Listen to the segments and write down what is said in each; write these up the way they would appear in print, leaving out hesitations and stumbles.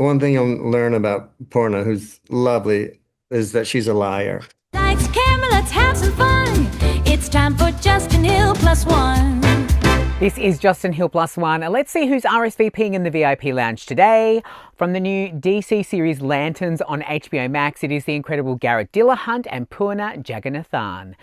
one thing you'll learn about Poorna, who's lovely, is that she's a liar. Lights, camera, let's have some fun. It's time for Justin Hill plus one. This is Justin Hill plus one. Let's see who's RSVPing in the VIP lounge today. From the new DC series Lanterns on HBO Max, it is the incredible Garret Dillahunt and Poorna Jagannathan.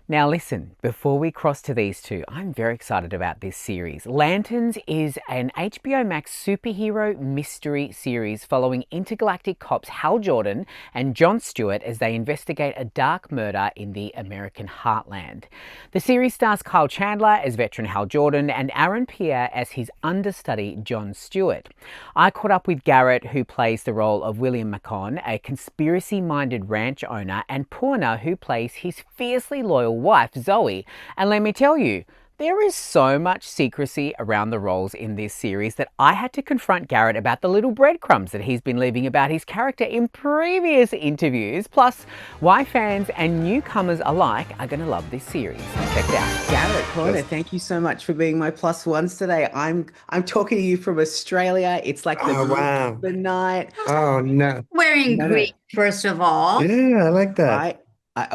Now listen, before we cross to these two, I'm very excited about this series. Lanterns is an HBO Max superhero mystery series following intergalactic cops Hal Jordan and Jon Stewart as they investigate a dark murder in the American heartland. The series stars Kyle Chandler as veteran Hal Jordan and Aaron Pierre as his understudy Jon Stewart. I caught up with Garret, who plays the role of William Macon, a conspiracy-minded ranch owner, and Poorna, who plays his fiercely loyal wife Zoe, and let me tell you, there is so much secrecy around the roles in this series that I had to confront Garret about the little breadcrumbs that he's been leaving about his character in previous interviews, plus why fans and newcomers alike are going to love this series. Check it out. Garret, Poorna, thank you so much for being my plus ones today. I'm talking to you from Australia. It's like the middle of the night. Oh no. Wearing green, first of all. Yeah, I like that. Right?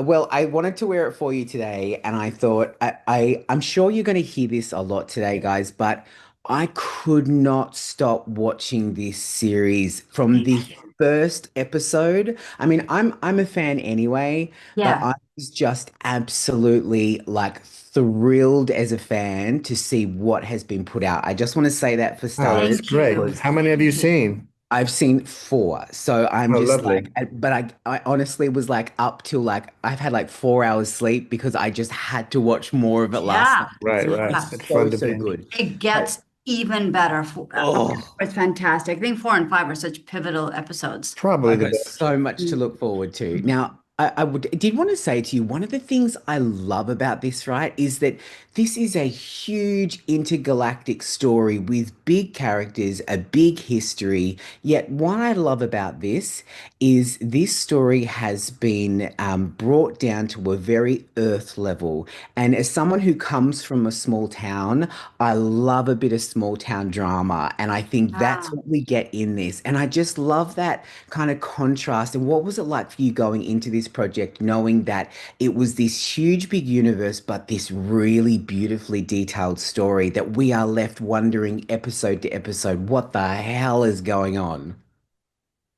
Well, I wanted to wear it for you today, and I thought I'm sure you're going to hear this a lot today, guys, but I could not stop watching this series from the first episode. I mean, I'm a fan anyway, but I was just absolutely like thrilled as a fan to see what has been put out. I just want to say that for Oh, starters. that's great. How many have you seen? I've seen 4, so I'm just lovely. like, but I honestly was like up till like I've had like 4 hours sleep because I just had to watch more of it last night. Right. It's It's so fun to so binge. good. It gets even better. Oh. It's fantastic. I think 4 and 5 are such pivotal episodes. Probably I've the got best. so much to look forward to. Now, I did want to say to you, one of the things I love about this, right, is that this is a huge intergalactic story with big characters, a big history. Yet what I love about this is this story has been brought down to a very earth level. And as someone who comes from a small town, I love a bit of small town drama. And I think that's what we get in this. And I just love that kind of contrast. And what was it like for you going into this project, knowing that it was this huge, big universe, but this really beautifully detailed story that we are left wondering episode to episode, what the hell is going on?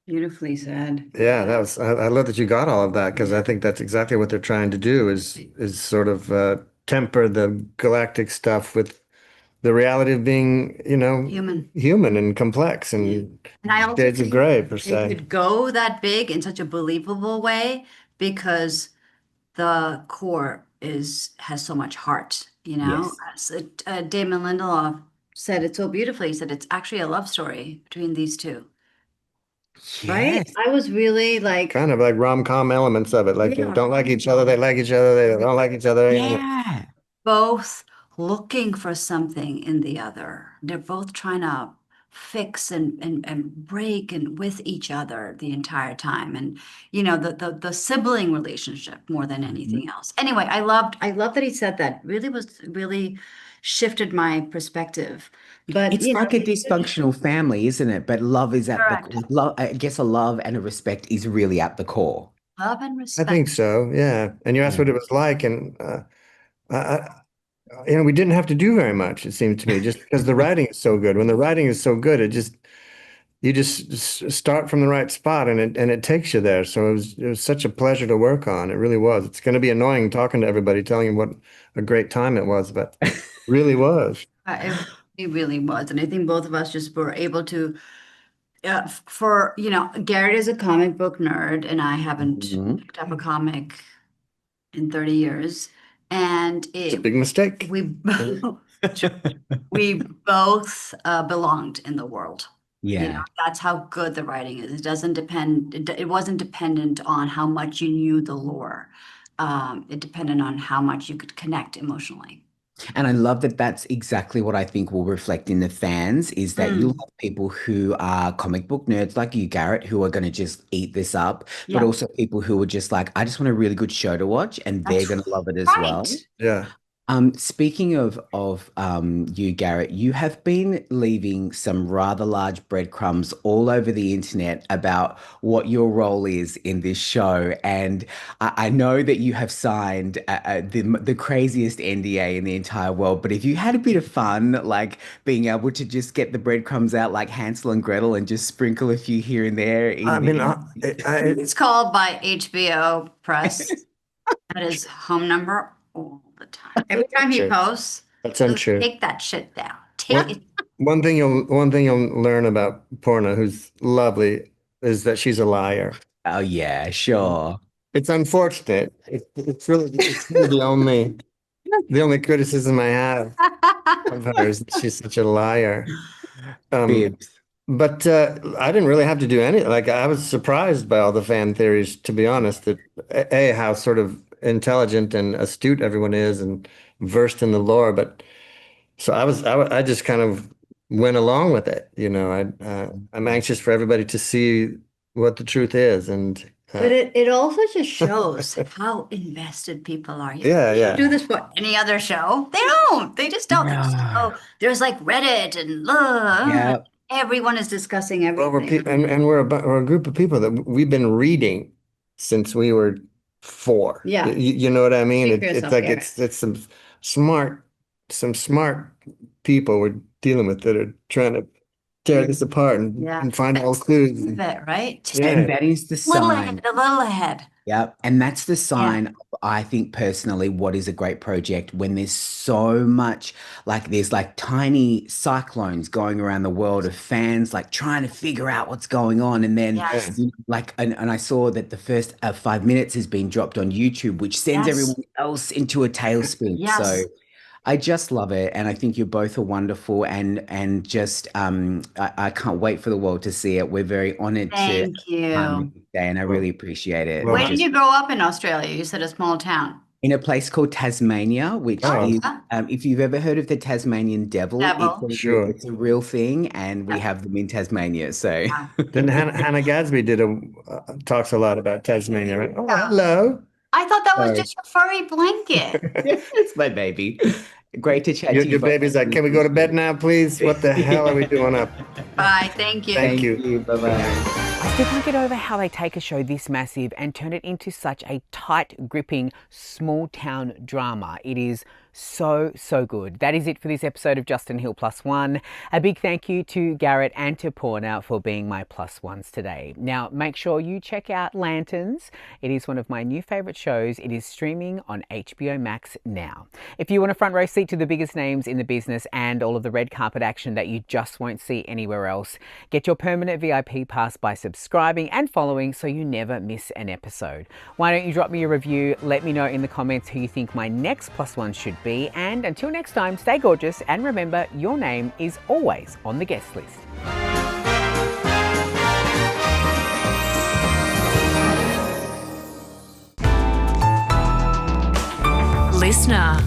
Beautifully said. Yeah, that was. I love that you got all of that because I think that's exactly what they're trying to do is sort of temper the galactic stuff with the reality of being, human and complex and And I also shades of think gray per they se. could go that big in such a believable way because the core has so much heart, Yes. Damon Lindelof said it so beautifully. He said it's actually a love story between these two. Right? Yes. I was really like, Kind of like rom-com elements of it, like they Yeah. don't like each other, they like each other, they don't like each other. Yeah. both looking for something in the other. They're both trying to fix and break and with each other the entire time. And the sibling relationship more than anything else. Anyway, I loved that he said that. Really shifted my perspective. But It's like a dysfunctional family, isn't it? But love is at Correct. the love. I guess a love and a respect is really at the core. love and I respect. think so, yeah. And you asked what it was like, and I, we didn't have to do very much, it seemed to me, just because the writing is so good. When the writing is so good, you just start from the right spot, and it takes you there. So it was such a pleasure to work on. It really was. It's going to be annoying talking to everybody, telling you what a great time it was, but it really was. It really was. And I think both of us just were able to, Garrett is a comic book nerd, and I haven't picked up a comic in 30 years. And It's a big mistake. we we both belonged in the world. Yeah. That's how good the writing is. It wasn't dependent on how much you knew the lore. It depended on how much you could connect emotionally. And I love that that's exactly what I think will reflect in the fans is that you'll have people who are comic book nerds like you, Garret, who are going to just eat this up, but Yeah. also people who are just like, I just want a really good show to watch, and they're That's going to love it as well. right. Yeah. Speaking of you, Garrett, you have been leaving some rather large breadcrumbs all over the internet about what your role is in this show, and I know that you have signed the craziest NDA in the entire world. But if you had a bit of fun, like being able to just get the breadcrumbs out like Hansel and Gretel and just sprinkle a few here and there I mean, It's called by HBO Press. That is home number all the time. Every time he Sure. posts, That's he'll untrue. take that shit down. Take it. One thing you'll learn about Porna, who's lovely, is that she's a liar. oh yeah, sure. It's unfortunate. It's really the only criticism I have of her is that she's such a liar. Um, Bibs. but I didn't really have to do any. Like I was surprised by all the fan theories, to be honest. That how sort of intelligent and astute everyone is, and versed in the lore. But so I just kind of went along with it. I'm anxious for everybody to see what the truth is, and But it also just shows how invested people are. yeah, They do yeah. this for any other show. They don't. They just don't. They just, No. oh, there's like Reddit and Yeah. everyone is discussing Well, everything. and we're a group of people that we've been reading since we were four. Yeah. You know what I mean? Speak for It's yourself, like Garrett. it's smart, some smart people we're dealing with that are trying to tear this apart Yeah. and find all clues. Of it, right? Just Yeah. And that is the a little sign. ahead, a little ahead. Yep. And that's the sign of, I think personally, what is a great project when there's so much, like there's like tiny cyclones going around the world of fans like trying to figure out what's going on. And then Yes. like, and I saw that the first 5 minutes has been dropped on YouTube, which sends Yes. everyone else into a tailspin. Yes. So I just love it, and I think you both are wonderful, and just I can't wait for the world to see it. We're very honored to Thank you. today, and I really appreciate it. Well, Where did Just you grow up in Australia? You said a small town. in a place called Tasmania, which Oh. is Yeah. if you've ever heard of the Tasmanian devil, Devil. Sure. it's a real thing, and we Yeah. have them in Tasmania. So Then Hannah Gadsby talks a lot about Tasmania, right? Oh, Yeah. hello. I thought that was Sorry. just your furry blanket. it's my baby. Great to chat to you. Your both. baby's like, can we go to bed now, please? What the hell are we doing up? Bye. Thank you. Thank you. Bye bye. I still can't get over how they take a show this massive and turn it into such a tight, gripping, small town drama. It is so good. That is it for this episode of Justin Hill Plus One. A big thank you to Garrett and to Poorna for being my plus ones today. Now, make sure you check out Lanterns. It is one of my new favourite shows. It is streaming on HBO Max now. If you want a front row seat to the biggest names in the business and all of the red carpet action that you just won't see anywhere else, get your permanent VIP pass by subscribing and following so you never miss an episode. Why don't you drop me a review? Let me know in the comments who you think my next plus one should be. And until next time, stay gorgeous and remember your name is always on the guest list. Listener.